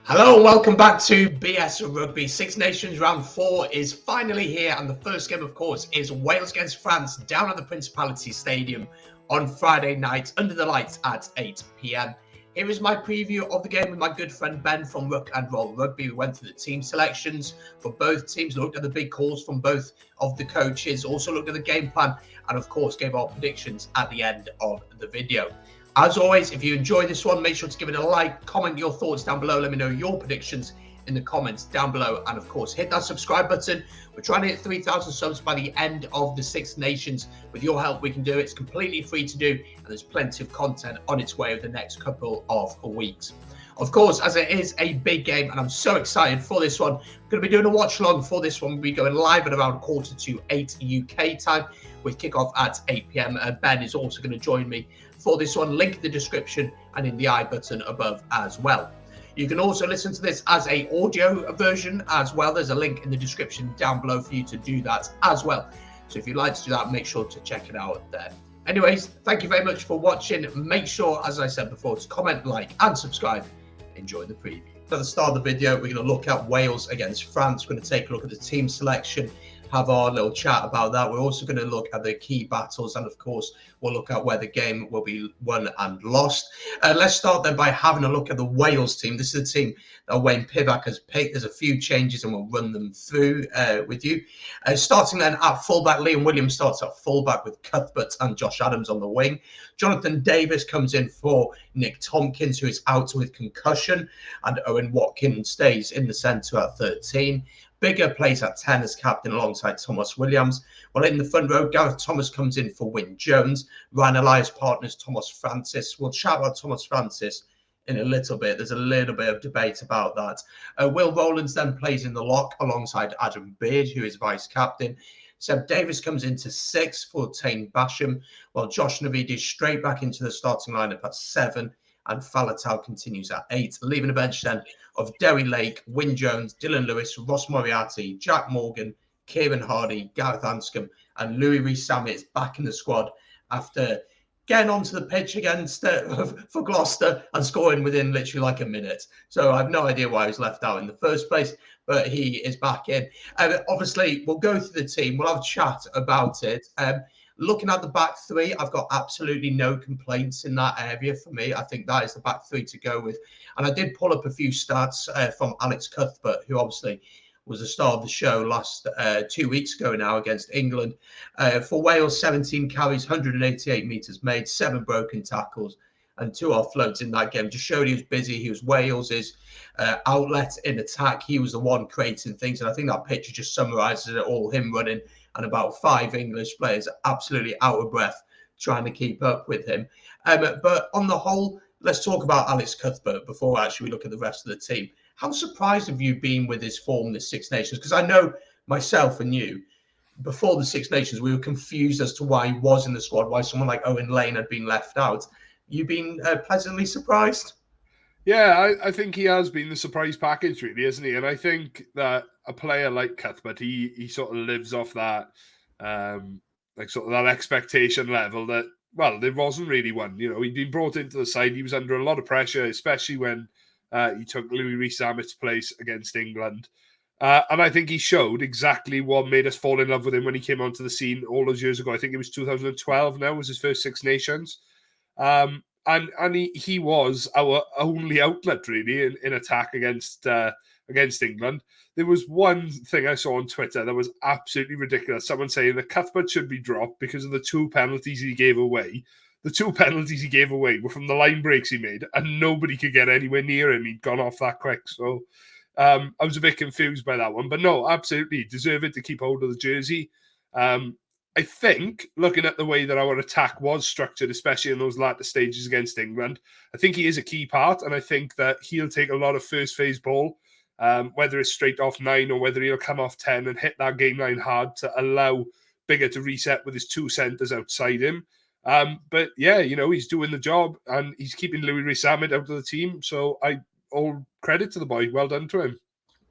Hello and welcome back to BS Rugby. Six Nations round 4 is finally here, and the first game, of course, is Wales against France down at the Principality Stadium on Friday night under the lights at 8 p.m. Here is my preview of the game with my good friend Ben from Ruck and Roll Rugby. We went through the team selections for both teams, looked at the big calls from both of the coaches, also looked at the game plan, and of course gave our predictions at the end of the video. As always, if you enjoy this one, make sure to give it a like, comment your thoughts down below, let me know your predictions in the comments down below, and of course hit that subscribe button. We're trying to hit 3,000 subs by the end of the Six Nations. With your help we can do it. It's completely free to do, and there's plenty of content on its way over the next couple of weeks. Of course, as it is a big game, and I'm so excited for this one, we're going to be doing a watch along for this one. We'll be going live at around 7:45 UK time with kickoff at 8 p.m. Ben is also going to join me for this one. Link in the description and in the I button above as well. You can also listen to this as a audio version as well. There's a link in the description down below for you to do that as well. So if you'd like to do that, make sure to check it out there. Anyways, thank you very much for watching. Make sure, as I said before, to comment, like, and subscribe. Enjoy the preview. At the start of the video, we're going to look at Wales against France. We're going to take a look at the team selection, have our little chat about that. We're also going to look at the key battles, and of course we'll look at where the game will be won and lost. Let's start then by having a look at the Wales team. This is the team that Wayne Pivac has picked. There's a few changes and we'll run them through with you. Starting then at fullback, Liam Williams starts at fullback with Cuthbert and Josh Adams on the wing. Jonathan Davis comes in for Nick Tompkins, who is out with concussion, and Owen Watkins stays in the centre at 13. Bigger plays at 10 as captain alongside Thomas Williams. While in the front row, Gareth Thomas comes in for Wyn Jones. Ryan Elias partners Thomas Francis. We'll chat about Thomas Francis in a little bit. There's a little bit of debate about that. Will Rowlands then plays in the lock alongside Adam Beard, who is vice captain. Seb Davis comes into 6 for Tane Basham, while Josh Navidi is straight back into the starting lineup at 7. And Faletau continues at 8, leaving a bench then of Derry Lake, Wyn Jones, Dylan Lewis, Ross Moriarty, Jack Morgan, Kieran Hardy, Gareth Anscombe, and Louis Rees-Zammit is back in the squad after getting onto the pitch against for Gloucester and scoring within literally like a minute. So I have no idea why he was left out in the first place, but he is back in. Obviously, we'll go through the team. We'll have a chat about it. Looking at the back three, I've got absolutely no complaints in that area for me. I think that is the back three to go with. And I did pull up a few stats from Alex Cuthbert, who obviously was the star of the show last 2 weeks ago now against England. For Wales, 17 carries, 188 metres made, 7 broken tackles, and 2 offloads in that game. Just showed he was busy. He was Wales's outlet in attack. He was the one creating things. And I think that picture just summarises it all, him running and about 5 English players absolutely out of breath trying to keep up with him. But on the whole, let's talk about Alex Cuthbert before actually we look at the rest of the team. How surprised have you been with his form this Six Nations? Because I know myself and you, before the Six Nations, we were confused as to why he was in the squad, why someone like Owen Lane had been left out. You've been pleasantly surprised? Yeah, I think he has been the surprise package, really, isn't he? And I think that a player like Cuthbert, he sort of lives off that, like sort of that expectation level that, well, there wasn't really one. You know, he'd been brought into the side. He was under a lot of pressure, especially when he took Louis Rees-Zammit's place against England. And I think he showed exactly what made us fall in love with him when he came onto the scene all those years ago. I think it was 2012 now, was his first Six Nations. And he was our only outlet, really, in attack against England. There was one thing I saw on Twitter that was absolutely ridiculous. Someone saying that Cuthbert should be dropped because of the 2 penalties he gave away. The 2 penalties he gave away were from the line breaks he made, and nobody could get anywhere near him. He'd gone off that quick. So I was a bit confused by that one. But no, absolutely, deserved to keep hold of the jersey. I think, looking at the way that our attack was structured, especially in those latter stages against England, I think he is a key part, and I think that he'll take a lot of first phase ball, whether it's straight off 9 or whether he'll come off 10 and hit that game line hard to allow Bigger to reset with his 2 centres outside him. But yeah, you know, he's doing the job and he's keeping Louis Rees-Zammit out of the team. So all credit to the boy. Well done to him.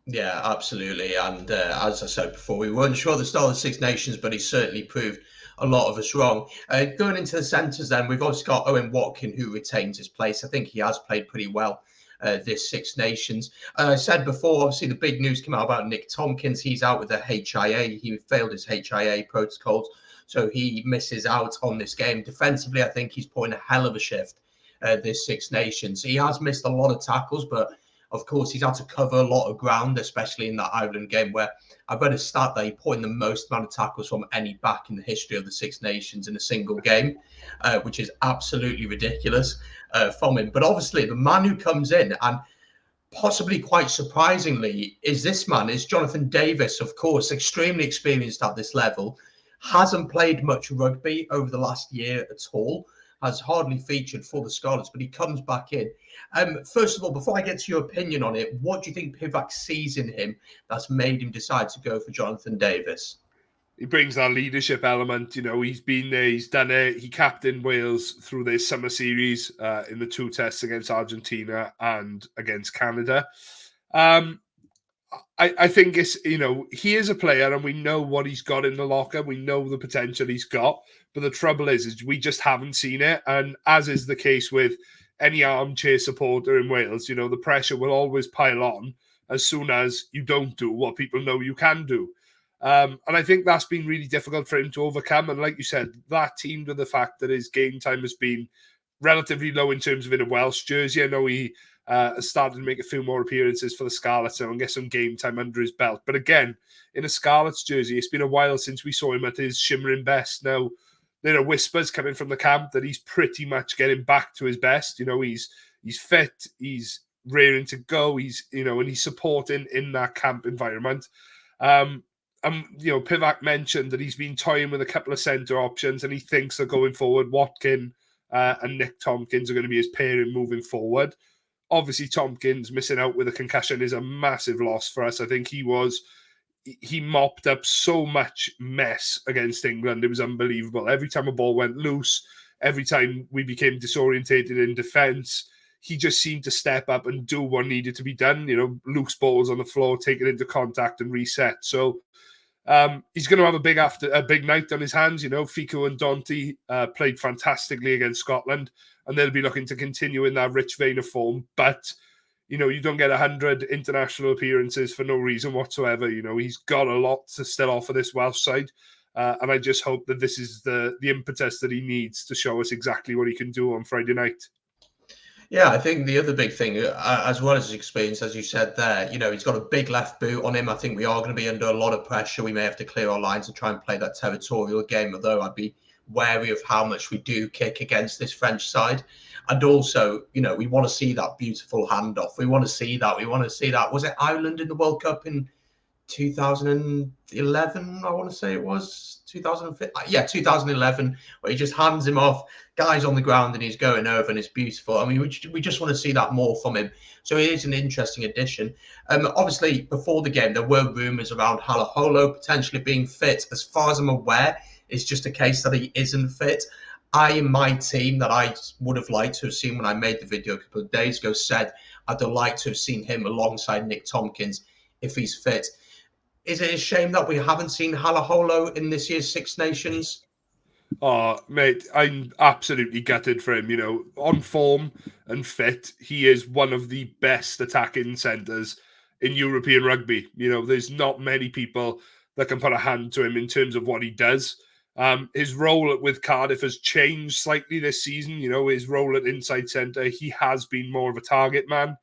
Yeah, absolutely. And as I said before, we weren't sure the start of the Six Nations, but he certainly proved a lot of us wrong. Going into the centres then, we've also got Owen Watkins, who retains his place. I think he has played pretty well this Six Nations. I said before, obviously, the big news came out about Nick Tompkins. He's out with the HIA. He failed his HIA protocols, so he misses out on this game. Defensively, I think he's putting a hell of a shift this Six Nations. He has missed a lot of tackles, but of course, he's had to cover a lot of ground, especially in that Ireland game where I've read a stat that he put in the most amount of tackles from any back in the history of the Six Nations in a single game, which is absolutely ridiculous from him. But obviously, the man who comes in and possibly quite surprisingly is Jonathan Davis, of course, extremely experienced at this level, hasn't played much rugby over the last year at all, has hardly featured for the Scarlets, but he comes back in. First of all, before I get to your opinion on it, what do you think Pivac sees in him that's made him decide to go for Jonathan Davis? He brings that leadership element. He's been there, he's done it. He captained Wales through their summer series in the 2 tests against Argentina and against Canada. I think it's, he is a player and we know what he's got in the locker. We know the potential he's got. But the trouble is we just haven't seen it. And as is the case with any armchair supporter in Wales, the pressure will always pile on as soon as you don't do what people know you can do. And I think that's been really difficult for him to overcome. And like you said, that teamed with the fact that his game time has been relatively low in terms of in a Welsh jersey. I know he has started to make a few more appearances for the Scarlets and get some game time under his belt. But again, in a Scarlets jersey, it's been a while since we saw him at his shimmering best. Now, there are whispers coming from the camp that he's pretty much getting back to his best. He's fit, he's raring to go, and he's supporting in that camp environment. Pivac mentioned that he's been toying with a couple of centre options and he thinks that going forward, Watkin and Nick Tompkins are going to be his pairing moving forward. Obviously, Tompkins missing out with a concussion is a massive loss for us. I think he mopped up so much mess against England. It was unbelievable. Every time a ball went loose, every time we became disorientated in defence, he just seemed to step up and do what needed to be done. Loose balls on the floor, take it into contact and reset. So he's going to have a big night on his hands. Fico and Dante played fantastically against Scotland, and they'll be looking to continue in that rich vein of form. But you don't get 100 international appearances for no reason whatsoever. He's got a lot to still offer this Welsh side, and I just hope that this is the impetus that he needs to show us exactly what he can do on Friday night. Yeah, I think the other big thing, as well as his experience, as you said there, he's got a big left boot on him. I think we are going to be under a lot of pressure. We may have to clear our lines and try and play that territorial game, although I'd be wary of how much we do kick against this French side. And also, we want to see that beautiful handoff. We want to see that. Was it Ireland in the World Cup in 2011? I want to say it was 2015. Yeah, 2011, where he just hands him off, guys on the ground, and he's going over, and it's beautiful. I mean, we just want to see that more from him. So it is an interesting addition. Obviously, before the game, there were rumours around Halaholo potentially being fit. As far as I'm aware, it's just a case that he isn't fit. In my team that I would have liked to have seen when I made the video a couple of days ago said I'd have liked to have seen him alongside Nick Tompkins if he's fit. Is it a shame that we haven't seen Halaholo in this year's Six Nations? Oh, mate, I'm absolutely gutted for him. On form and fit, he is one of the best attacking centres in European rugby. There's not many people that can put a hand to him in terms of what he does. His role with Cardiff has changed slightly this season. His role at inside centre, he has been more of a target man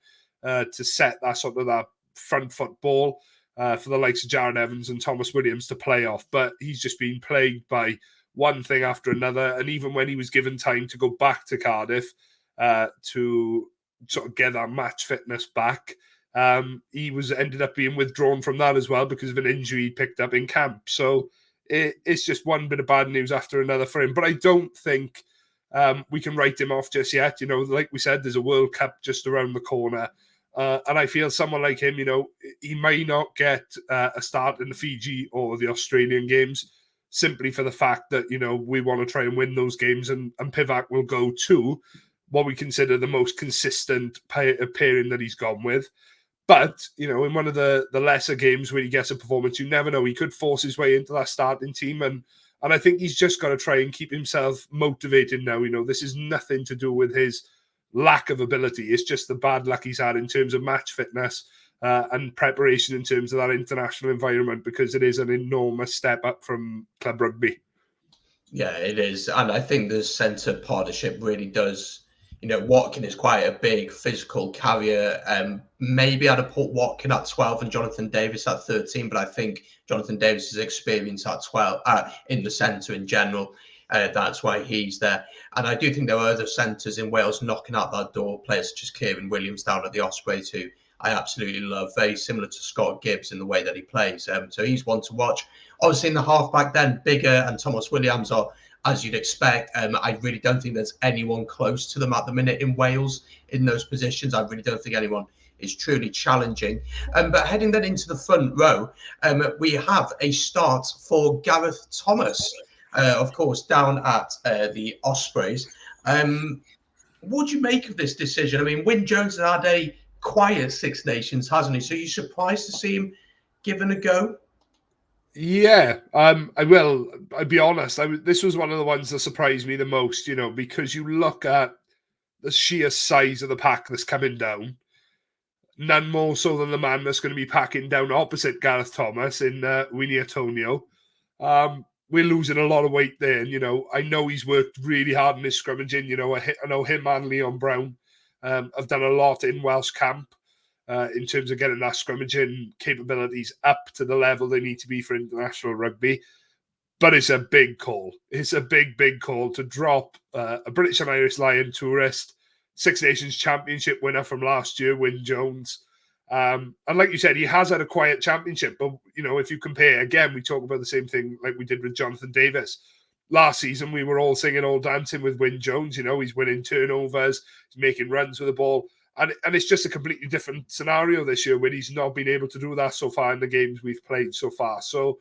to set that front foot ball for the likes of Jared Evans and Thomas Williams to play off. But he's just been plagued by one thing after another. And even when he was given time to go back to Cardiff to sort of get that match fitness back, he ended up being withdrawn from that as well because of an injury he picked up in camp. So it's just one bit of bad news after another for him. But I don't think we can write him off just yet. Like we said, there's a World Cup just around the corner. And I feel someone like him, he may not get a start in the Fiji or the Australian games simply for the fact that, we want to try and win those games. And Pivac will go to what we consider the most consistent pairing that he's gone with. But, in one of the lesser games where he gets a performance, you never know. He could force his way into that starting team. And I think he's just got to try and keep himself motivated now. This is nothing to do with his lack of ability. It's just the bad luck he's had in terms of match fitness and preparation in terms of that international environment, because it is an enormous step up from club rugby. Yeah, it is. And I think the centre partnership really does. Watkin is quite a big physical carrier. Maybe I'd have put Watkin at 12 and Jonathan Davis at 13, but I think Jonathan Davis's experience at 12 in the centre in general, that's why he's there. And I do think there are other centres in Wales knocking out that door, players such as Kieran Williams down at the Ospreys, who I absolutely love, very similar to Scott Gibbs in the way that he plays. So he's one to watch. Obviously, in the halfback, then Bigger and Thomas Williams are, as you'd expect. I really don't think there's anyone close to them at the minute in Wales in those positions. I really don't think anyone is truly challenging. But heading then into the front row, we have a start for Gareth Thomas, of course, down at the Ospreys. What do you make of this decision? I mean, Wyn Jones has had a quiet Six Nations, hasn't he? So you're surprised to see him given a go? Yeah, I will. I'll be honest. This was one of the ones that surprised me the most, because you look at the sheer size of the pack that's coming down. None more so than the man that's going to be packing down opposite Gareth Thomas in Winnie Antonio. We're losing a lot of weight there. And, I know he's worked really hard in his scrummaging. I know him and Leon Brown have done a lot in Welsh camp. In terms of getting that scrummaging capabilities up to the level they need to be for international rugby. But it's a big call. It's a big, big call to drop a British and Irish Lion tourist, Six Nations Championship winner from last year, Wyn Jones. And like you said, he has had a quiet championship. But, if you compare, again, we talk about the same thing like we did with Jonathan Davis. Last season, we were all singing, all dancing with Wyn Jones. He's winning turnovers, he's making runs with the ball. And it's just a completely different scenario this year where he's not been able to do that so far in the games we've played so far. So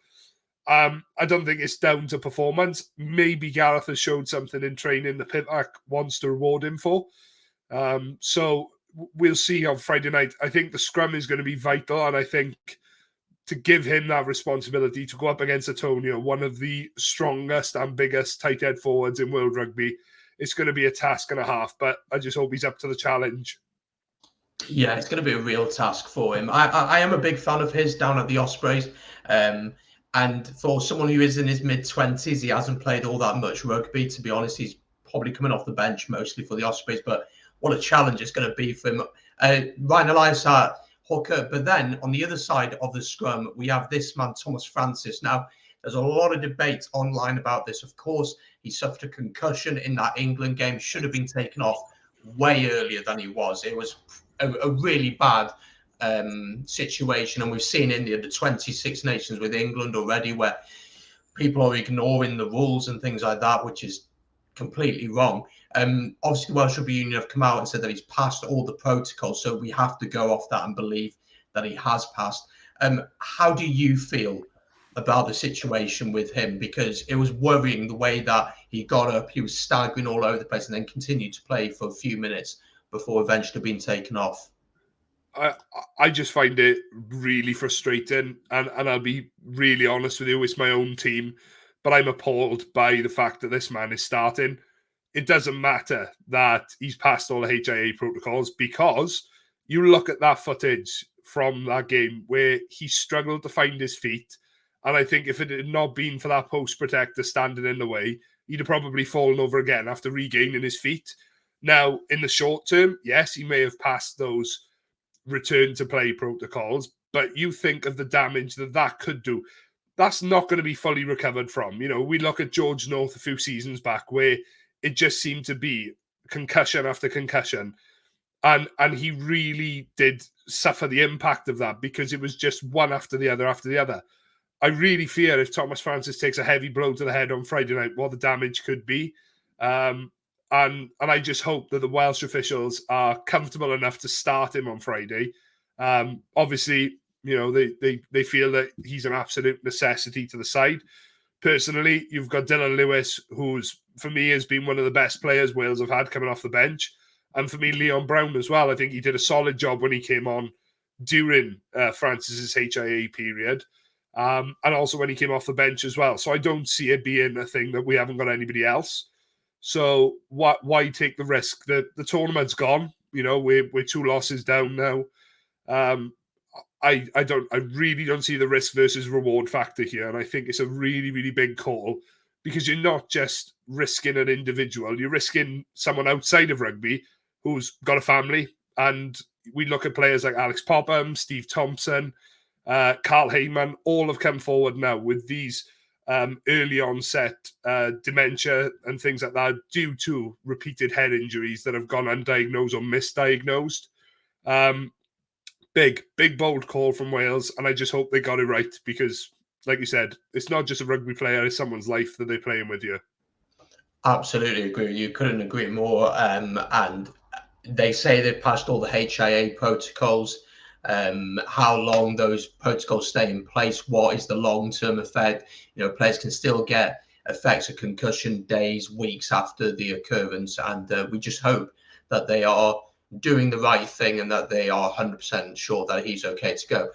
I don't think it's down to performance. Maybe Gareth has showed something in training that Pivac wants to reward him for. So we'll see on Friday night. I think the scrum is going to be vital. And I think to give him that responsibility to go up against Antonio, one of the strongest and biggest tight head forwards in world rugby, it's going to be a task and a half. But I just hope he's up to the challenge. Yeah, it's going to be a real task for him. I am a big fan of his down at the Ospreys. And for someone who is in his mid-20s, he hasn't played all that much rugby. To be honest, he's probably coming off the bench mostly for the Ospreys. But what a challenge it's going to be for him. Ryan Elias at hooker. But then on the other side of the scrum, we have this man, Thomas Francis. Now, there's a lot of debate online about this. Of course, he suffered a concussion in that England game. Should have been taken off way earlier than he was. It was a really bad situation, and we've seen in the 26 nations with England already where people are ignoring the rules and things like that, which is completely wrong. Obviously, the Welsh Rugby Union have come out and said that he's passed all the protocols, so we have to go off that and believe that he has passed. How do you feel about the situation with him? Because it was worrying the way that he got up, he was staggering all over the place and then continued to play for a few minutes before eventually being taken off. I just find it really frustrating, and I'll be really honest with you, it's my own team, but I'm appalled by the fact that this man is starting. It doesn't matter that he's passed all the HIA protocols, because you look at that footage from that game where he struggled to find his feet, and I think if it had not been for that post protector standing in the way, he'd have probably fallen over again after regaining his feet. Now, in the short term, yes, he may have passed those return to play protocols, but you think of the damage that could do. That's not going to be fully recovered from. We look at George North a few seasons back where it just seemed to be concussion after concussion. And he really did suffer the impact of that because it was just one after the other. I really fear if Thomas Francis takes a heavy blow to the head on Friday night, what the damage could be. And I just hope that the Welsh officials are comfortable enough to start him on Friday. Obviously, they feel that he's an absolute necessity to the side. Personally, you've got Dylan Lewis, who's, for me, has been one of the best players Wales have had coming off the bench. And for me, Leon Brown as well. I think he did a solid job when he came on during Francis's HIA period. And also when he came off the bench as well. So I don't see it being a thing that we haven't got anybody else. So why take the risk? The tournament's gone. We're 2 losses down now. I really don't see the risk versus reward factor here, and I think it's a really, really big call, because you're not just risking an individual, you're risking someone outside of rugby who's got a family. And we look at players like Alex Popham, Steve Thompson, Carl Heyman, all have come forward now with these early onset dementia and things like that due to repeated head injuries that have gone undiagnosed or misdiagnosed. Big, bold call from Wales, and I just hope they got it right, because, like you said, it's not just a rugby player, it's someone's life that they're playing with you. Absolutely agree with you. Couldn't agree more. And they say they've passed all the HIA protocols. How long those protocols stay in place, what is the long-term effect? Players can still get effects of concussion days, weeks after the occurrence, and we just hope that they are doing the right thing and that they are 100% sure that he's okay to go.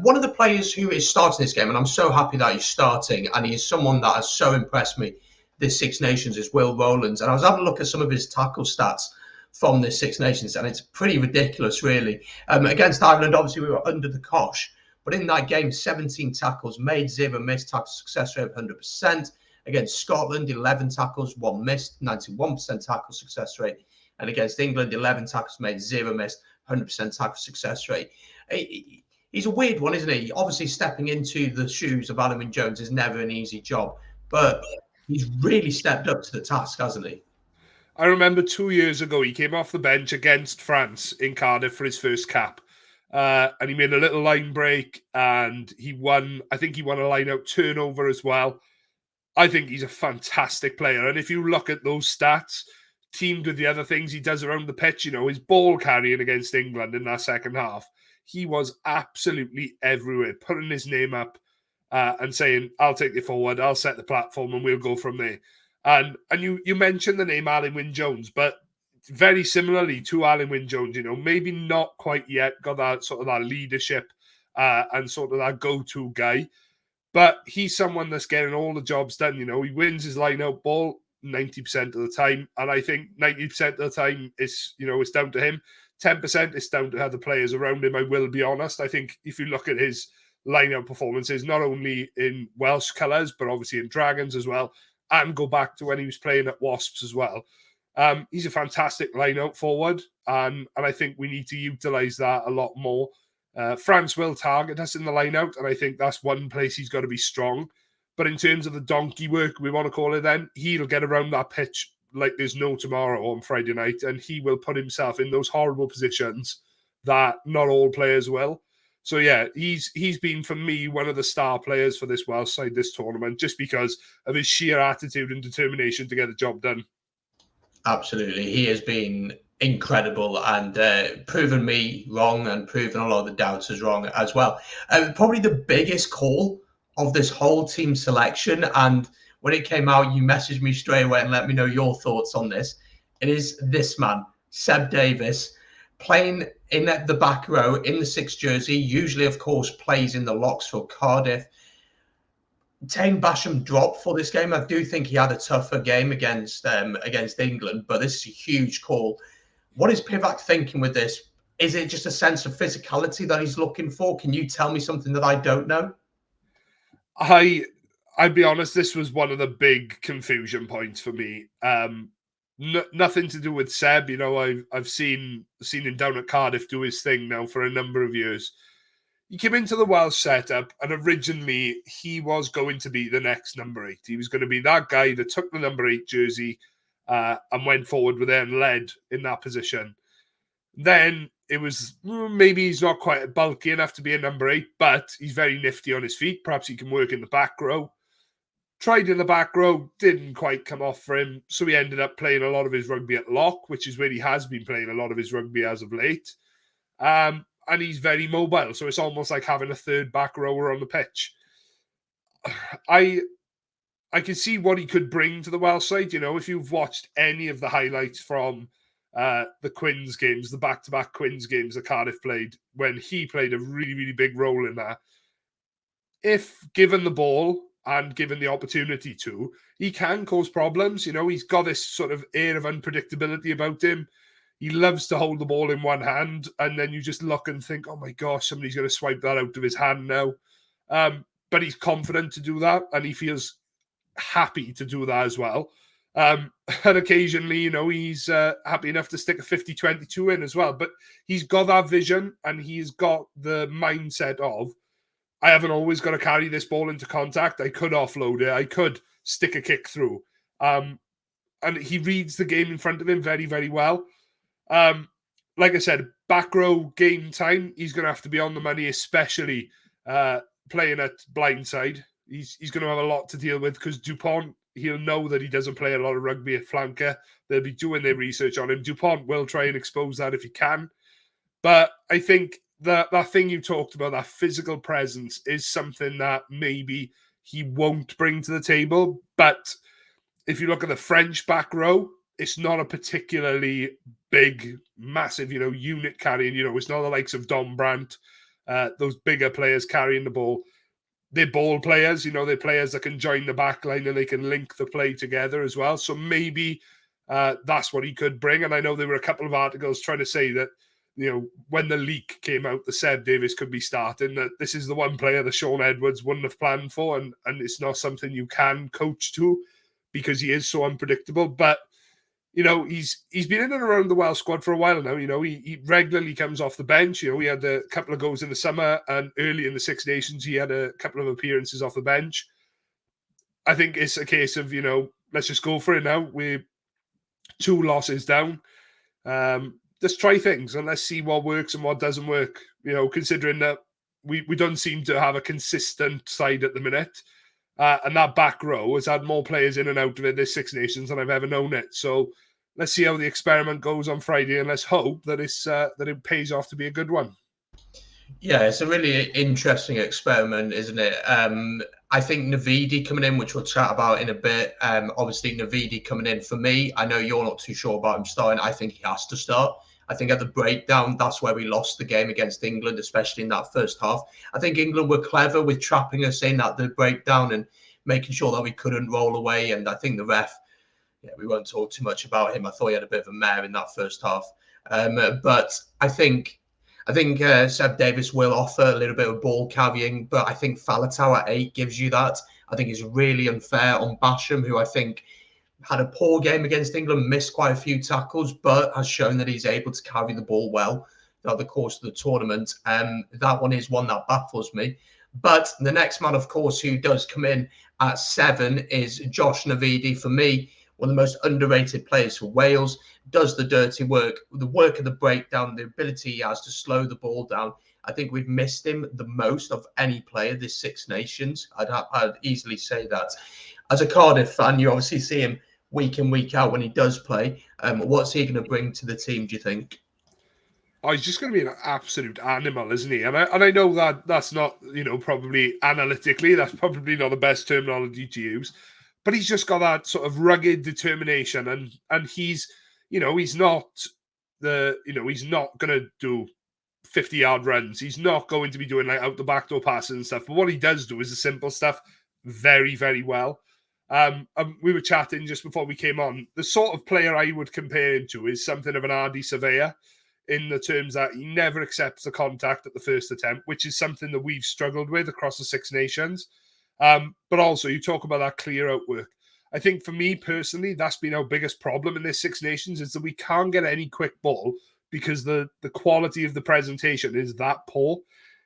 One of the players who is starting this game, and I'm so happy that he's starting, and he's someone that has so impressed me this Six Nations, is Will Rowlands. And I was having a look at some of his tackle stats from the Six Nations, and it's pretty ridiculous, really. Against Ireland, obviously, we were under the cosh, but in that game, 17 tackles made, 0 missed, tackle success rate of 100%. Against Scotland, 11 tackles, 1 missed, 91% tackle success rate. And against England, 11 tackles made, 0 missed, 100% tackle success rate. He's a weird one, isn't he? Obviously, stepping into the shoes of Alan Wynne-Jones is never an easy job, but he's really stepped up to the task, hasn't he? I remember 2 years ago, he came off the bench against France in Cardiff for his first cap. And he made a little line break, and he won. I think he won a line-out turnover as well. I think he's a fantastic player. And if you look at those stats, teamed with the other things he does around the pitch, his ball carrying against England in that second half, he was absolutely everywhere, putting his name up and saying, I'll take you forward, I'll set the platform, and we'll go from there. And you mentioned the name Alan Wynne-Jones, but very similarly to Alan Wynne-Jones, maybe not quite yet got that sort of that leadership and sort of that go-to guy. But he's someone that's getting all the jobs done. He wins his line-out ball 90% of the time. And I think 90% of the time it's down to him. 10% is down to other players around him, I will be honest. I think if you look at his line-out performances, not only in Welsh colours, but obviously in Dragons as well, and go back to when he was playing at Wasps as well. He's a fantastic line-out forward, and I think we need to utilise that a lot more. France will target us in the line-out, and I think that's one place he's got to be strong. But in terms of the donkey work, we want to call it then, he'll get around that pitch like there's no tomorrow on Friday night, and he will put himself in those horrible positions that not all players will. So yeah, he's been, for me, one of the star players for this Welsh side this tournament, just because of his sheer attitude and determination to get the job done. Absolutely. He has been incredible and proven me wrong and proven a lot of the doubters wrong as well. Probably the biggest call of this whole team selection, and when it came out, you messaged me straight away and let me know your thoughts on this. It is this man, Seb Davis, playing in the back row in the 6 jersey, usually, of course, plays in the locks for Cardiff. Tane Basham dropped for this game. I do think he had a tougher game against England, but this is a huge call. What is Pivac thinking with this? Is it just a sense of physicality that he's looking for? Can you tell me something that I don't know? I'd be honest, this was one of the big confusion points for me. Nothing to do with Seb. I've seen him down at Cardiff do his thing now for a number of years. He came into the Welsh setup, and originally he was going to be the next number 8. He was going to be that guy that took the number 8 jersey and went forward with it and led in that position. Then it was, maybe he's not quite bulky enough to be a number 8, but he's very nifty on his feet. Perhaps he can work in the back row. Tried in the back row, didn't quite come off for him, so he ended up playing a lot of his rugby at lock, which is where he has been playing a lot of his rugby as of late. And he's very mobile, so it's almost like having a third back rower on the pitch. I can see what he could bring to the Welsh side. If you've watched any of the highlights from the Quins games, the back-to-back Quins games that Cardiff played, when he played a really, really big role in that. If given the ball and given the opportunity to, he can cause problems. You know, he's got this sort of air of unpredictability about him. He loves to hold the ball in one hand, and then you just look and think, oh my gosh, somebody's going to swipe that out of his hand now. But he's confident to do that, and he feels happy to do that as well. And occasionally, you know, he's happy enough to stick a 50-22 in as well. But he's got that vision, and he's got the mindset of, I haven't always got to carry this ball into contact. I could offload it. I could stick a kick through. And he reads the game in front of him very, very well. Like I said, back row game time, he's going to have to be on the money, especially playing at blindside. He's going to have a lot to deal with because Dupont, he'll know that he doesn't play a lot of rugby at flanker. They'll be doing their research on him. Dupont will try and expose that if he can. But I think that thing you talked about, that physical presence, is something that maybe he won't bring to the table. But if you look at the French back row, it's not a particularly big, massive, unit carrying. It's not the likes of Don Brandt, those bigger players carrying the ball. They're ball players, they're players that can join the back line and they can link the play together as well. So maybe that's what he could bring. And I know there were a couple of articles trying to say that, when the leak came out, the Seb Davis could be starting, that this is the one player that Sean Edwards wouldn't have planned for. And it's not something you can coach to because he is so unpredictable. But, he's been in and around the Welsh squad for a while now. He regularly comes off the bench. He had a couple of goals in the summer, and early in the Six Nations, he had a couple of appearances off the bench. I think it's a case of, let's just go for it now. We're 2 losses down. Let's try things and let's see what works and what doesn't work. Considering that we don't seem to have a consistent side at the minute. And that back row has had more players in and out of it this Six Nations than I've ever known it. So let's see how the experiment goes on Friday, and let's hope that that it pays off to be a good one. Yeah, it's a really interesting experiment, isn't it? I think Navidi coming in, which we'll chat about in a bit. Obviously, Navidi coming in, for me, I know you're not too sure about him starting. I think he has to start. I think at the breakdown, that's where we lost the game against England, especially in that first half. I think England were clever with trapping us in at the breakdown and making sure that we couldn't roll away. And I think the ref, we won't talk too much about him. I thought he had a bit of a mare in that first half. But I think Seb Davis will offer a little bit of ball carrying, but I think Faletau at 8 gives you that. I think it's really unfair on Basham, who I think had a poor game against England, missed quite a few tackles, but has shown that he's able to carry the ball well throughout the course of the tournament. That one is one that baffles me. But the next man, of course, who does come in at 7 is Josh Navidi. For me, one of the most underrated players for Wales, does the dirty work, the work of the breakdown, the ability he has to slow the ball down. I think we've missed him the most of any player this Six Nations. I'd easily say that. As a Cardiff fan, you obviously see him week in, week out when he does play. What's he going to bring to the team, do you think? Oh, he's just going to be an absolute animal, isn't he? And I know that that's not, probably analytically, that's probably not the best terminology to use. But he's just got that sort of rugged determination, and he's, he's not he's not going to do 50-yard runs. He's not going to be doing like out the back door passes and stuff. But what he does do is the simple stuff very, very well. We were chatting just before we came on. The sort of player I would compare him to is something of an Ardie Surveyor, in the terms that he never accepts the contact at the first attempt, which is something that we've struggled with across the Six Nations. But also, you talk about that clear out work. I think for me personally, that's been our biggest problem in this Six Nations, is that we can't get any quick ball because the quality of the presentation is that poor.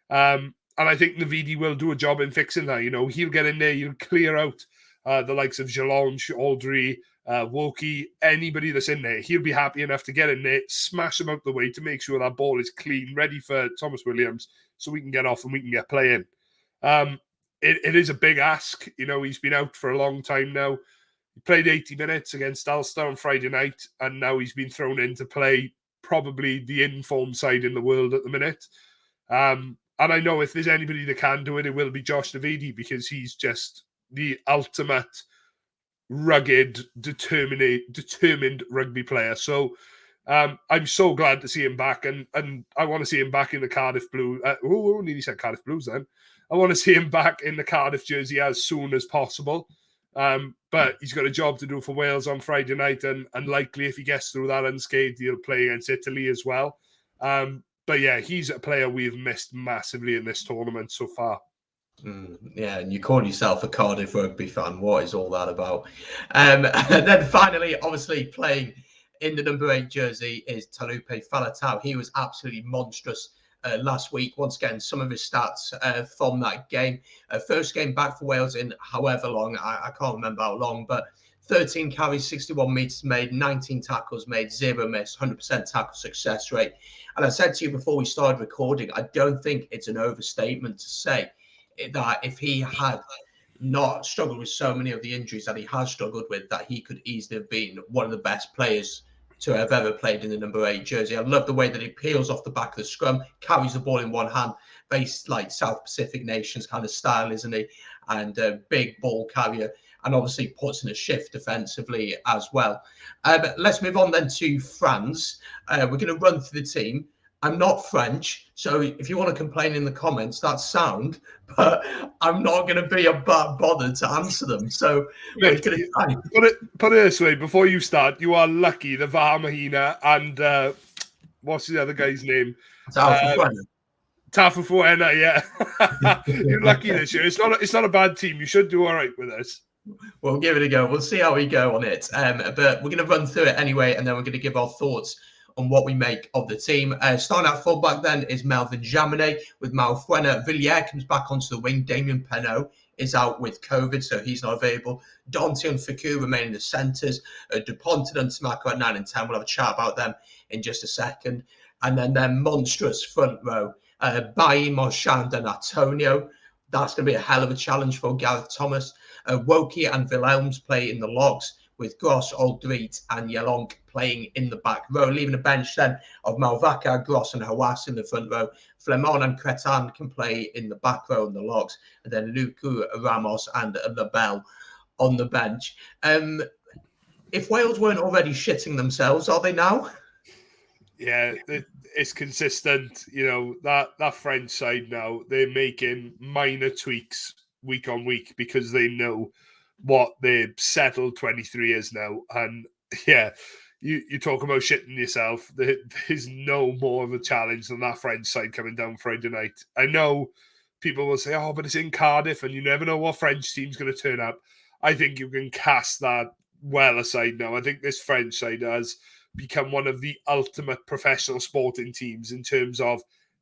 And I think Navidi will do a job in fixing that. He'll get in there, he'll clear out the likes of Jalonge, Aldry, Woki, anybody that's in there. He'll be happy enough to get in there, smash them out the way to make sure that ball is clean, ready for Thomas Williams, so we can get off and we can get playing. It is a big ask. He's been out for a long time now. He played 80 minutes against Ulster on Friday night, and now he's been thrown in to play probably the informed side in the world at the minute. And I know if there's anybody that can do it, it will be Josh Navidi, because he's just the ultimate rugged, determined rugby player. So I'm so glad to see him back, and I want to see him back in the Cardiff Blues. Nearly said Cardiff Blues then. I want to see him back in the Cardiff jersey as soon as possible. But he's got a job to do for Wales on Friday night, and likely if he gets through that unscathed, he'll play against Italy as well. But yeah, he's a player we've missed massively in this tournament so far. Yeah, and you call yourself a Cardiff Rugby fan. What is all that about? And then finally, obviously, playing in the number 8 jersey is Taulupe Faletau. He was absolutely monstrous last week. Once again, some of his stats from that game. First game back for Wales in however long, I can't remember how long, but 13 carries, 61 metres made, 19 tackles made, 0 miss, 100% tackle success rate. And I said to you before we started recording, I don't think it's an overstatement to say that if he had not struggled with so many of the injuries that he has struggled with, that he could easily have been one of the best players to have ever played in the number 8 jersey. I love the way that he peels off the back of the scrum, carries the ball in one hand, based like South Pacific nations kind of style, isn't he? And a big ball carrier, and obviously puts in a shift defensively as well. Let's move on then to France. We're going to run through the team. I'm not French, so if you want to complain in the comments, that's sound, but I'm not going to be bothered to answer them. So Mate, put it this way, before you start, you are lucky the Vahamahina and what's the other guy's name? Tafafuena, yeah. You're lucky this year. It's not a bad team. You should do all right with us. We'll give it a go. We'll see how we go on it. But we're going to run through it anyway, and then we're going to give our thoughts on what we make of the team. Starting at fullback then is Melvin Jaminet with Malfuena. Villiers comes back onto the wing. Damien Penaud is out with COVID, so he's not available. Dante and Ficou remain in the centres. Dupont and Tamako at 9 and 10. We'll have a chat about them in just a second. And then their monstrous front row, Bailly, Marchand and Antonio. That's going to be a hell of a challenge for Gareth Thomas. Woki and Wilhelms play in the locks, with Gross, Aldrit and Yelonk playing in the back row, leaving a bench then of Malvaca, Gross and Hawass in the front row. Flemon and Cretan can play in the back row in the locks, and then Luku, Ramos and Labelle on the bench. If Wales weren't already shitting themselves, are they now? Yeah, it's consistent. You know, that French side now, they're making minor tweaks week on week because they know what their settled 23 is now. And yeah, you talk about shitting yourself. There's no more of a challenge than that French side coming down Friday night. I know people will say, oh, but it's in Cardiff and you never know what French team's going to turn up. I think you can cast that well aside now. I think this French side has become one of the ultimate professional sporting teams in terms of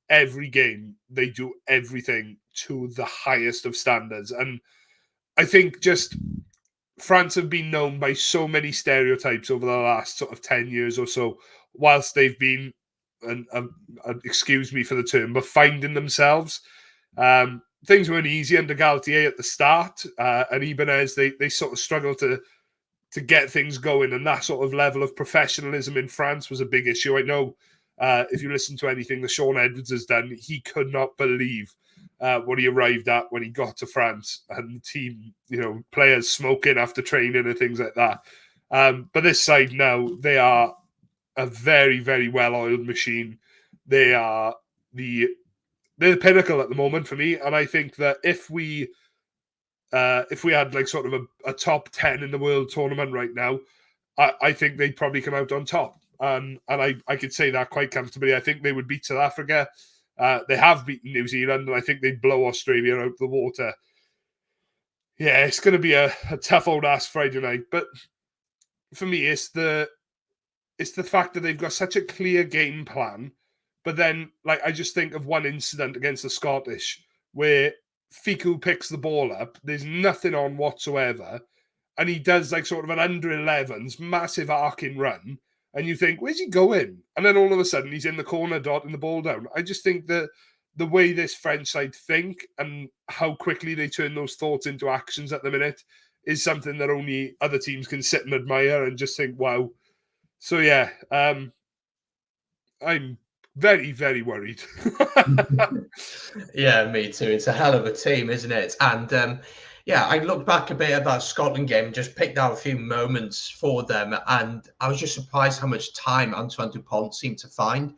every game. They do everything to the highest of standards. And I think just France have been known by so many stereotypes over the last sort of 10 years or so, whilst they've been, excuse me for the term, but finding themselves. Things weren't easy under Galtier at the start, and Ibanez, they sort of struggled to get things going, and that sort of level of professionalism in France was a big issue. I know if you listen to anything that Sean Edwards has done, he could not believe what he arrived at when he got to France, and the team, you know, players smoking after training and things like that. But this side now, they are a very, very well-oiled machine. They are they're the pinnacle at the moment for me, and I think that if we had like sort of a top 10 in the world tournament right now, I think they'd probably come out on top. And I could say that quite comfortably. I think they would beat South Africa. They have beaten New Zealand, and I think they'd blow Australia out of the water. Yeah, it's going to be a tough old ass Friday night. But for me, it's the fact that they've got such a clear game plan. But then, like, I just think of one incident against the Scottish where Ficou picks the ball up. There's nothing on whatsoever. And he does like sort of an under 11s, massive arcing run. And you think, where's he going? And then all of a sudden he's in the corner dotting the ball down. I just think that the way this French side think and how quickly they turn those thoughts into actions at the minute is something that only other teams can sit and admire and just think, wow. So yeah, I'm very, very worried. Yeah, me too. It's a hell of a team, isn't it? And Yeah, I looked back a bit at that Scotland game and just picked out a few moments for them, and I was just surprised how much time Antoine Dupont seemed to find,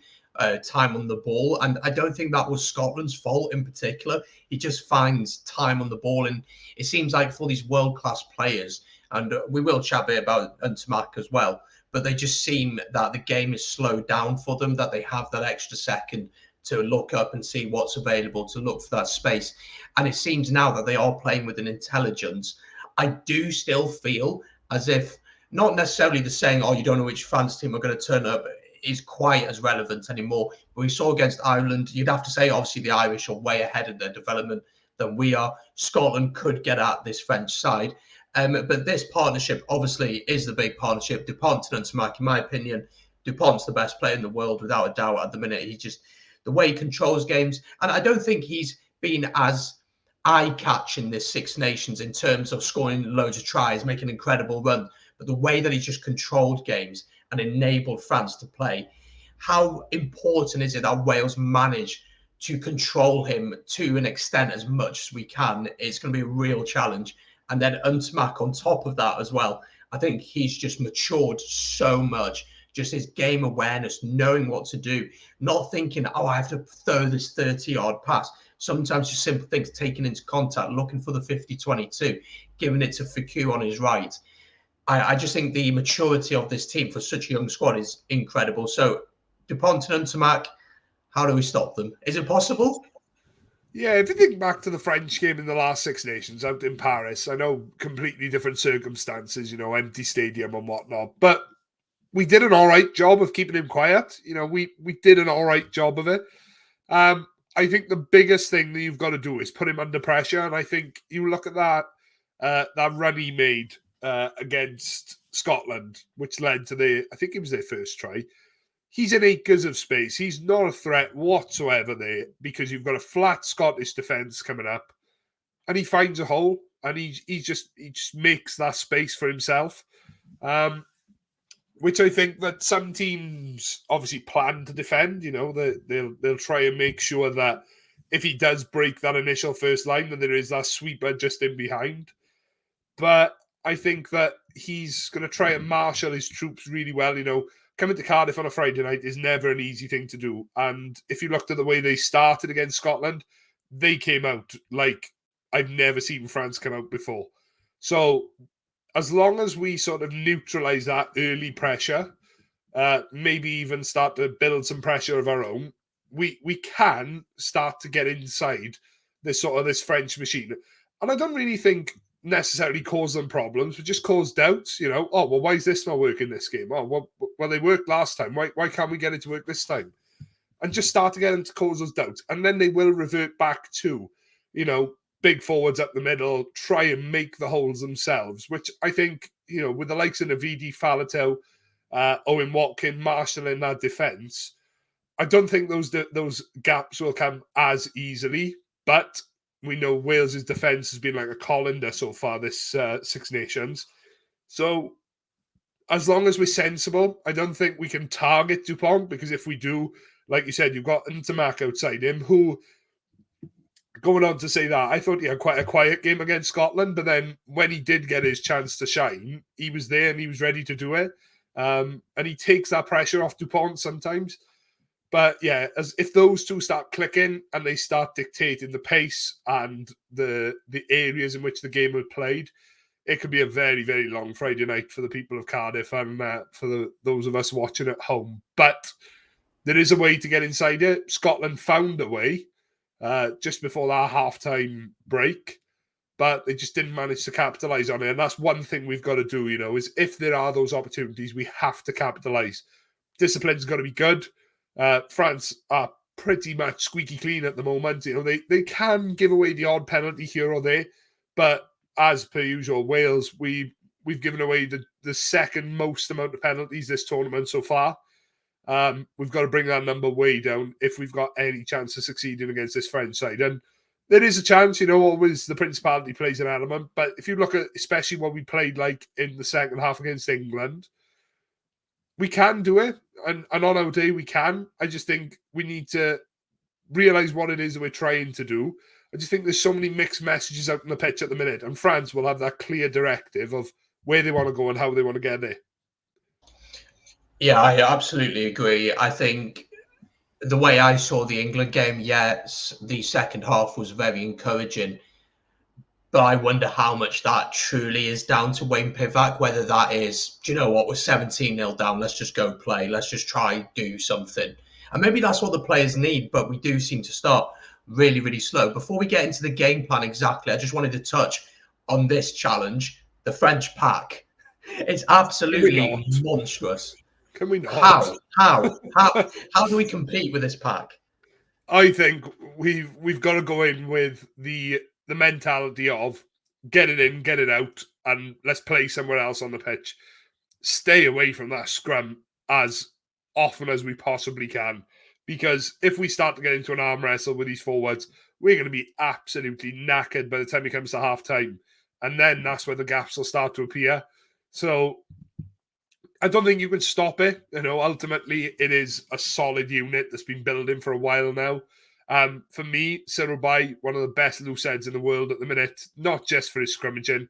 time on the ball. And I don't think that was Scotland's fault in particular. He just finds time on the ball, and it seems like for these world-class players, and we will chat a bit about Ntamack as well, but they just seem that the game is slowed down for them, that they have that extra second to look up and see what's available, to look for that space. And it seems now that they are playing with an intelligence. I do still feel as if not necessarily the saying, oh, you don't know which France team are going to turn up is quite as relevant anymore. But we saw against Ireland, you'd have to say, obviously, the Irish are way ahead of their development than we are. Scotland could get at this French side. But this partnership obviously is the big partnership. Dupont and Ntamack, in my opinion, Dupont's the best player in the world without a doubt at the minute. He just, the way he controls games, and I don't think he's been as eye-catching this Six Nations in terms of scoring loads of tries, making an incredible run, but the way that he's just controlled games and enabled France to play, how important is it that Wales manage to control him to an extent as much as we can? It's going to be a real challenge. And then Ntamack on top of that as well. I think he's just matured so much. Just his game awareness, knowing what to do, not thinking, oh, I have to throw this 30-yard pass. Sometimes just simple things, taking into contact, looking for the 50-22, giving it to Fiku on his right. I just think the maturity of this team for such a young squad is incredible. So Dupont and Ntamack, how do we stop them? Is it possible? Yeah, if you think back to the French game in the last Six Nations out in Paris, I know completely different circumstances, empty stadium and whatnot, but we did an all right job of keeping him quiet. We did an all right job of it. I think the biggest thing that you've got to do is put him under pressure, and I think you look at that run he made against Scotland, which led to I think it was their first try. He's in acres of space. He's not a threat whatsoever there because you've got a flat Scottish defence coming up, and he finds a hole, and he just makes that space for himself. Which I think that some teams obviously plan to defend. They'll try and make sure that if he does break that initial first line, then there is that sweeper just in behind. But I think that he's going to try and marshal his troops really well. Coming to Cardiff on a Friday night is never an easy thing to do. And if you looked at the way they started against Scotland, they came out like I've never seen France come out before. So as long as we sort of neutralize that early pressure, maybe even start to build some pressure of our own, we can start to get inside this French machine. And I don't really think necessarily cause them problems, but just cause doubts. Oh, well, why is this not working this game? Oh, well, they worked last time. Why can't we get it to work this time? And just start to get them to cause those doubts. And then they will revert back to, big forwards up the middle, try and make the holes themselves, which I think, with the likes of Navidi, Faletau, Owen Watkin, marshalling that defence, I don't think those gaps will come as easily, but we know Wales's defence has been like a colander so far this Six Nations. So as long as we're sensible, I don't think we can target Dupont, because if we do, like you said, you've got Ntamack outside him, who, going on to say that, I thought he had quite a quiet game against Scotland, but then when he did get his chance to shine, he was there and he was ready to do it. And he takes that pressure off Dupont sometimes. But yeah, if those two start clicking and they start dictating the pace and the areas in which the game was played, it could be a very, very long Friday night for the people of Cardiff and for those of us watching at home. But there is a way to get inside it. Scotland found a way just before that halftime break, but they just didn't manage to capitalise on it. And that's one thing we've got to do, is if there are those opportunities, we have to capitalise. Discipline's got to be good. France are pretty much squeaky clean at the moment. They can give away the odd penalty here or there, but as per usual, Wales, we've given away the second most amount of penalties this tournament so far. We've got to bring that number way down if we've got any chance of succeeding against this French side. And there is a chance, always the Principality plays an element. But if you look at especially what we played like in the second half against England, we can do it. And on our day, we can. I just think we need to realise what it is that we're trying to do. I just think there's so many mixed messages out on the pitch at the minute, and France will have that clear directive of where they want to go and how they want to get there. Yeah, I absolutely agree. I think the way I saw the England game, yes, the second half was very encouraging. But I wonder how much that truly is down to Wayne Pivac, whether that is, do you know what, we're 17-0 down, let's just go play, let's just try do something. And maybe that's what the players need, but we do seem to start really, really slow. Before we get into the game plan exactly, I just wanted to touch on this challenge, the French pack. It's absolutely monstrous. Can we not? How do we compete with this pack? I think we've got to go in with the mentality of get it in, get it out, and let's play somewhere else on the pitch. Stay away from that scrum as often as we possibly can, because if we start to get into an arm wrestle with these forwards, we're going to be absolutely knackered by the time it comes to half time, and then that's where the gaps will start to appear. So I don't think you can stop it. Ultimately, it is a solid unit that's been building for a while now. For me, Cyril Bay, one of the best loose ends in the world at the minute, not just for his scrummaging,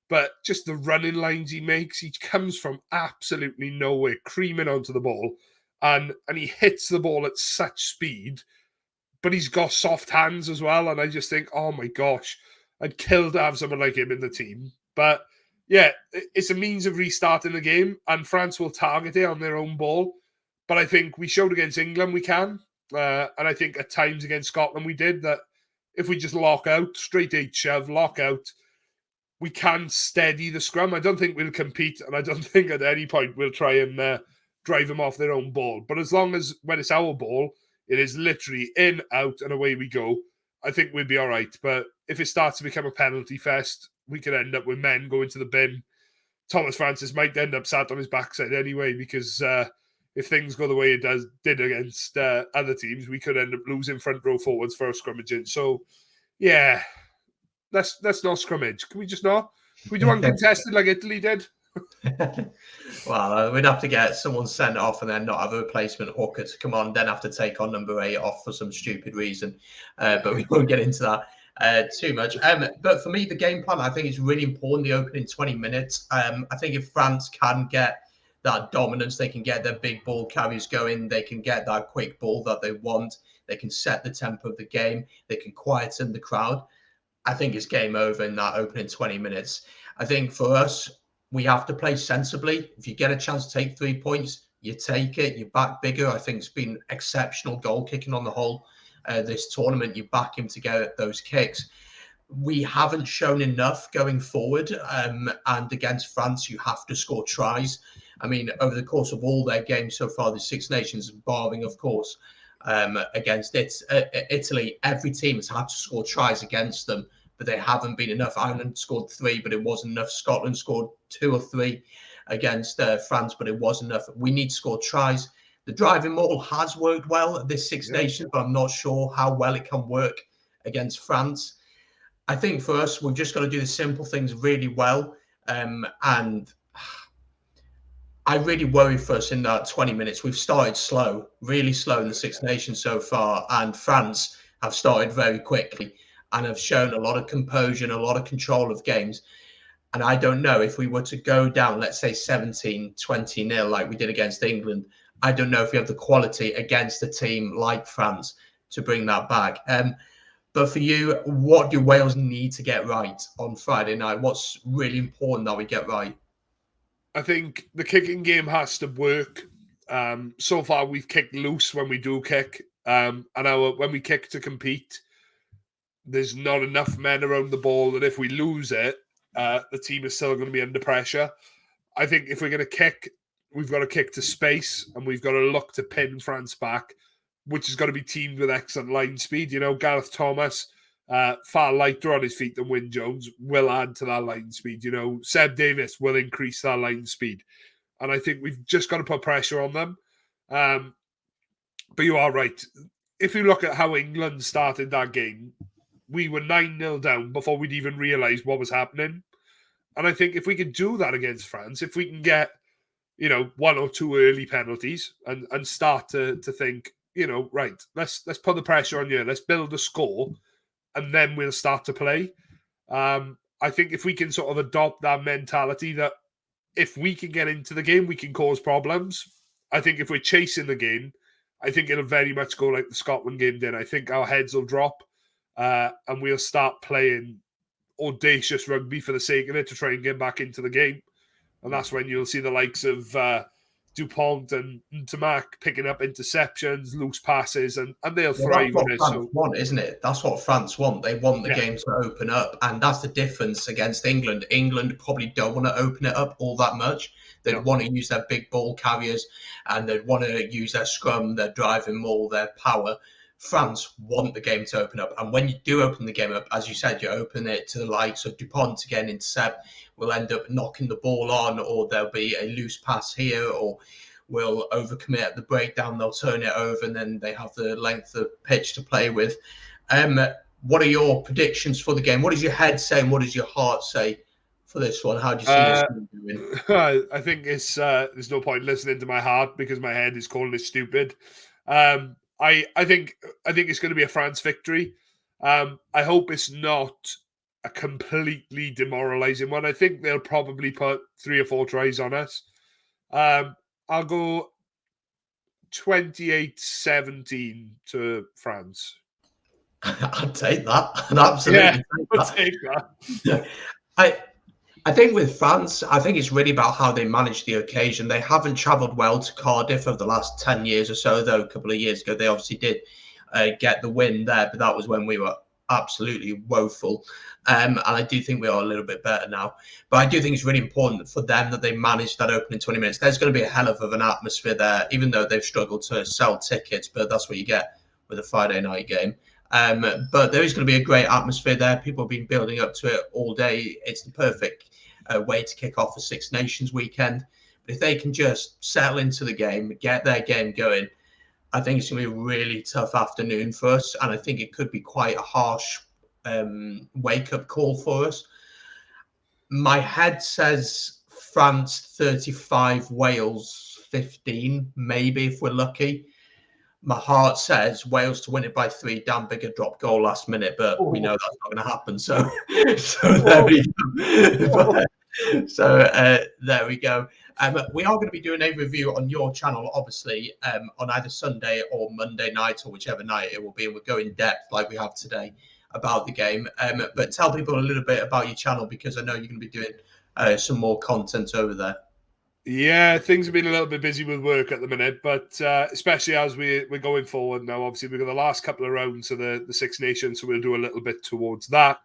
but just the running lines he makes. He comes from absolutely nowhere, creaming onto the ball, and he hits the ball at such speed, but he's got soft hands as well. And I just think, oh my gosh, I'd kill to have someone like him in the team. But yeah, it's a means of restarting the game, and France will target it on their own ball. But I think we showed against England we can. And I think at times against Scotland we did that. If we just lock out, straight 8 shove, lock out, we can steady the scrum. I don't think we'll compete, and I don't think at any point we'll try and drive them off their own ball. But as long as when it's our ball, it is literally in, out, and away we go, I think we'll be all right. But if it starts to become a penalty fest, we could end up with men going to the bin. Thomas Francis might end up sat on his backside anyway, because if things go the way it did against other teams, we could end up losing front row forwards for scrimmaging. So, yeah, let's not scrimmage. Can we just not? Can we do uncontested like Italy did? Well, we'd have to get someone sent off and then not have a replacement hooker to come on, then have to take on number 8 off for some stupid reason. But we won't get into that too much. But for me, the game plan, I think, is really important, the opening 20 minutes. I think if France can get that dominance, they can get their big ball carries going, they can get that quick ball that they want, they can set the tempo of the game, they can quieten the crowd. I think it's game over in that opening 20 minutes. I think for us, we have to play sensibly. If you get a chance to take 3 points, you take it. You back bigger. I think it's been exceptional goal kicking on the whole this tournament. You back him to get those kicks. We haven't shown enough going forward. And against France, you have to score tries. I mean, over the course of all their games so far, the Six Nations, barring, of course, against Italy, every team has had to score tries against them, but they haven't been enough. Ireland scored 3, but it wasn't enough. Scotland scored 2 or 3 against France, but it wasn't enough. We need to score tries. The driving model has worked well at this Six Nations, but I'm not sure how well it can work against France. I think for us, we've just got to do the simple things really well. And I really worry for us in that 20 minutes. We've started slow, really slow in the Six Nations so far, and France have started very quickly and have shown a lot of composure and a lot of control of games. And I don't know if we were to go down, let's say 17-20-0 like we did against England, I don't know if we have the quality against a team like France to bring that back. But for you, what do Wales need to get right on Friday night? What's really important that we get right? I think the kicking game has to work. So far, we've kicked loose when we do kick. And when we kick to compete, there's not enough men around the ball that if we lose it, the team is still going to be under pressure. I think if we're going to kick, we've got to kick to space, and we've got to look to pin France back, which has got to be teamed with excellent line speed. Gareth Thomas, far lighter on his feet than Wyn Jones, will add to that line speed. Seb Davis will increase that line speed. And I think we've just got to put pressure on them. But you are right. If you look at how England started that game, we were 9-0 down before we'd even realised what was happening. And I think if we can do that against France, if we can get, 1 or 2 early penalties and start to think, right, let's put the pressure on you. Let's build a score, and then we'll start to play. I think if we can sort of adopt that mentality that if we can get into the game, we can cause problems. I think if we're chasing the game, I think it'll very much go like the Scotland game did. I think our heads will drop and we'll start playing audacious rugby for the sake of it to try and get back into the game. And that's when you'll see the likes of Dupont and Tamac picking up interceptions, loose passes, and they'll thrive That's on what it. France want, isn't it? That's what France want. They want the game to open up, and that's the difference against England. England probably don't want to open it up all that much. They'd want to use their big ball carriers, and they'd want to use their scrum, their driving maul, their power. France want the game to open up, and when you do open the game up, as you said, you open it to the likes of Dupont to get an intercept. We'll end up knocking the ball on, or there'll be a loose pass here, or will overcommit at the breakdown. They'll turn it over, and then they have the length of pitch to play with. What are your predictions for the game? What does your head say, and what does your heart say for this one? How do you see this doing? I think it's there's no point listening to my heart because my head is calling it stupid. I think it's going to be a France victory. I hope it's not a completely demoralising one. I think they'll probably put 3 or 4 tries on us. I'll go 28-17 to France. I'd take that. I'd absolutely take that. I think with France, I think it's really about how they manage the occasion. They haven't travelled well to Cardiff over the last 10 years or so, though a couple of years ago they obviously did get the win there, but that was when we were absolutely woeful. And I do think we are a little bit better now. But I do think it's really important for them that they manage that opening 20 minutes. There's going to be a hell of an atmosphere there, even though they've struggled to sell tickets, but that's what you get with a Friday night game. But there is going to be a great atmosphere there. People have been building up to it all day. It's the perfect way to kick off a Six Nations weekend. But if they can just settle into the game, get their game going, I think it's going to be a really tough afternoon for us. And I think it could be quite a harsh wake-up call for us. My head says France 35, Wales 15, maybe if we're lucky. My heart says Wales to win it by 3. Dan Biggar dropped goal last minute, but we know that's not going to happen. So there we go. There we go. We are going to be doing a review on your channel, obviously, on either Sunday or Monday night, or whichever night it will be. And we'll go in depth like we have today about the game. But tell people a little bit about your channel, because I know you're going to be doing some more content over there. Yeah, things have been a little bit busy with work at the minute, but especially as we're going forward now. Obviously, we've got the last couple of rounds of the Six Nations, so we'll do a little bit towards that.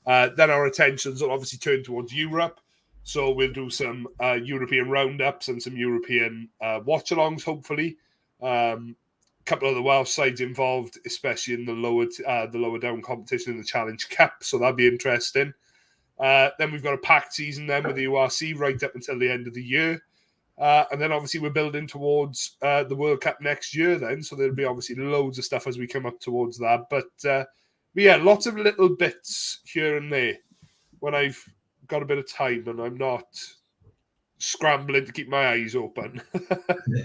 Then our attentions will obviously turn towards Europe. So we'll do some European roundups and some European watch-alongs, hopefully. A couple of the Welsh sides involved, especially in the lower down competition in the Challenge Cup, so that'll be interesting. Then we've got a packed season then with the URC right up until the end of the year. And then obviously we're building towards the World Cup next year then, so there'll be obviously loads of stuff as we come up towards that. But yeah, lots of little bits here and there when I've got a bit of time and I'm not scrambling to keep my eyes open.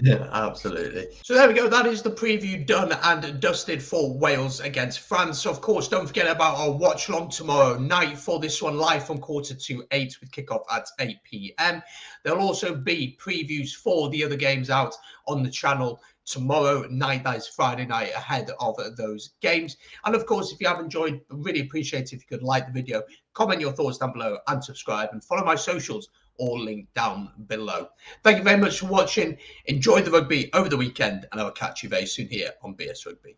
Yeah, absolutely. So there we go. That is the preview done and dusted for Wales against France. Of course, don't forget about our watch long tomorrow night for this one, live from 7:45 with kickoff at 8 p.m. There'll also be previews for the other games out on the channel tomorrow night. That is Friday night ahead of those games. And of course, if you have enjoyed, really appreciate it if you could like the video, comment your thoughts down below and subscribe, and follow my socials, all linked down below. Thank you very much for watching. Enjoy the rugby over the weekend, and I will catch you very soon here on BS Rugby.